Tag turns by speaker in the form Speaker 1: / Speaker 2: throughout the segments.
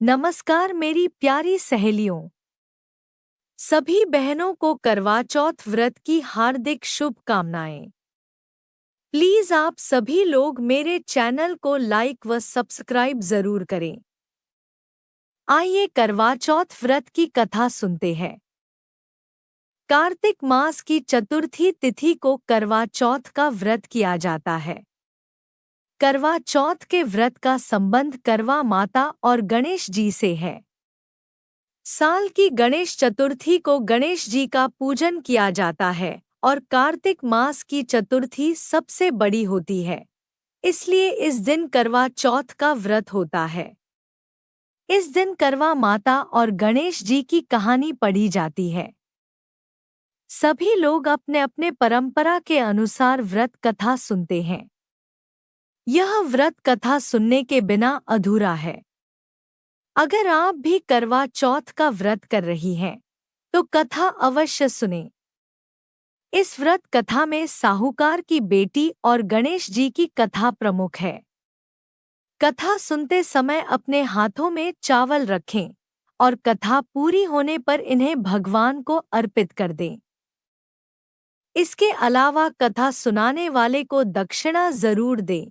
Speaker 1: नमस्कार मेरी प्यारी सहेलियों। सभी बहनों को करवा चौथ व्रत की हार्दिक शुभकामनाएं। प्लीज आप सभी लोग मेरे चैनल को लाइक व सब्सक्राइब जरूर करें। आइए करवा चौथ व्रत की कथा सुनते हैं। कार्तिक मास की चतुर्थी तिथि को करवा चौथ का व्रत किया जाता है। करवा चौथ के व्रत का संबंध करवा माता और गणेश जी से है। साल की गणेश चतुर्थी को गणेश जी का पूजन किया जाता है और कार्तिक मास की चतुर्थी सबसे बड़ी होती है, इसलिए इस दिन करवा चौथ का व्रत होता है। इस दिन करवा माता और गणेश जी की कहानी पढ़ी जाती है। सभी लोग अपने अपने परंपरा के अनुसार व्रत कथा सुनते हैं। यह व्रत कथा सुनने के बिना अधूरा है। अगर आप भी करवा चौथ का व्रत कर रही हैं, तो कथा अवश्य सुनें। इस व्रत कथा में साहूकार की बेटी और गणेश जी की कथा प्रमुख है। कथा सुनते समय अपने हाथों में चावल रखें और कथा पूरी होने पर इन्हें भगवान को अर्पित कर दें। इसके अलावा कथा सुनाने वाले को दक्षिणा जरूर दें।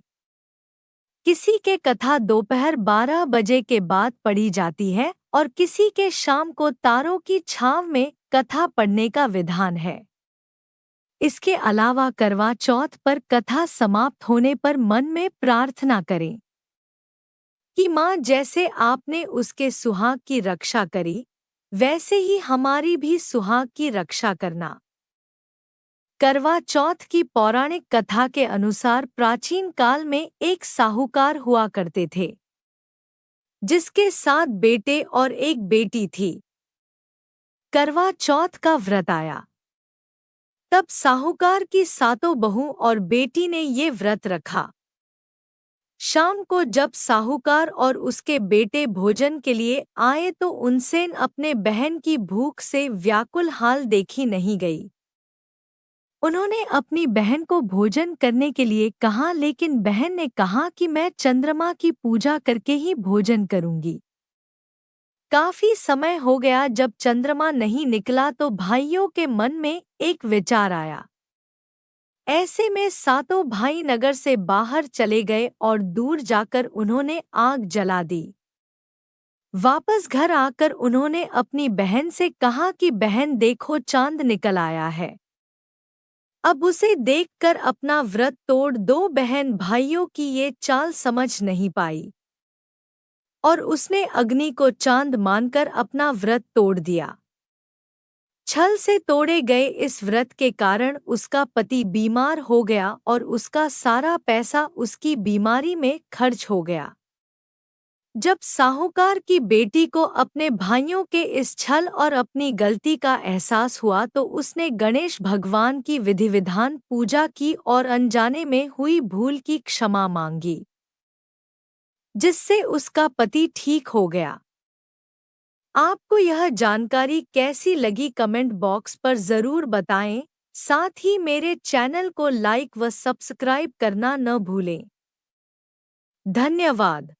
Speaker 1: किसी के कथा दोपहर 12 बजे के बाद पढ़ी जाती है और किसी के शाम को तारों की छांव में कथा पढ़ने का विधान है। इसके अलावा करवा चौथ पर कथा समाप्त होने पर मन में प्रार्थना करें कि माँ जैसे आपने उसके सुहाग की रक्षा करी, वैसे ही हमारी भी सुहाग की रक्षा करना। करवा चौथ की पौराणिक कथा के अनुसार प्राचीन काल में एक साहूकार हुआ करते थे, जिसके 7 बेटे और एक बेटी थी। करवा चौथ का व्रत आया, तब साहूकार की 7 बहू और बेटी ने ये व्रत रखा। शाम को जब साहूकार और उसके बेटे भोजन के लिए आए तो उनसे अपने बहन की भूख से व्याकुल हाल देखी नहीं गई। उन्होंने अपनी बहन को भोजन करने के लिए कहा, लेकिन बहन ने कहा कि मैं चंद्रमा की पूजा करके ही भोजन करूंगी। काफी समय हो गया जब चंद्रमा नहीं निकला तो भाइयों के मन में एक विचार आया। ऐसे में 7 भाई नगर से बाहर चले गए और दूर जाकर उन्होंने आग जला दी। वापस घर आकर उन्होंने अपनी बहन से कहा कि बहन देखो, चांद निकल आया है। अब उसे देखकर अपना व्रत तोड़ 2 बहन भाइयों की ये चाल समझ नहीं पाई और उसने अग्नि को चांद मानकर अपना व्रत तोड़ दिया। छल से तोड़े गए इस व्रत के कारण उसका पति बीमार हो गया और उसका सारा पैसा उसकी बीमारी में खर्च हो गया। जब साहूकार की बेटी को अपने भाइयों के इस छल और अपनी गलती का एहसास हुआ तो उसने गणेश भगवान की विधि विधान पूजा की और अनजाने में हुई भूल की क्षमा मांगी, जिससे उसका पति ठीक हो गया। आपको यह जानकारी कैसी लगी कमेंट बॉक्स पर जरूर बताएं। साथ ही मेरे चैनल को लाइक व सब्सक्राइब करना न भूलें। धन्यवाद।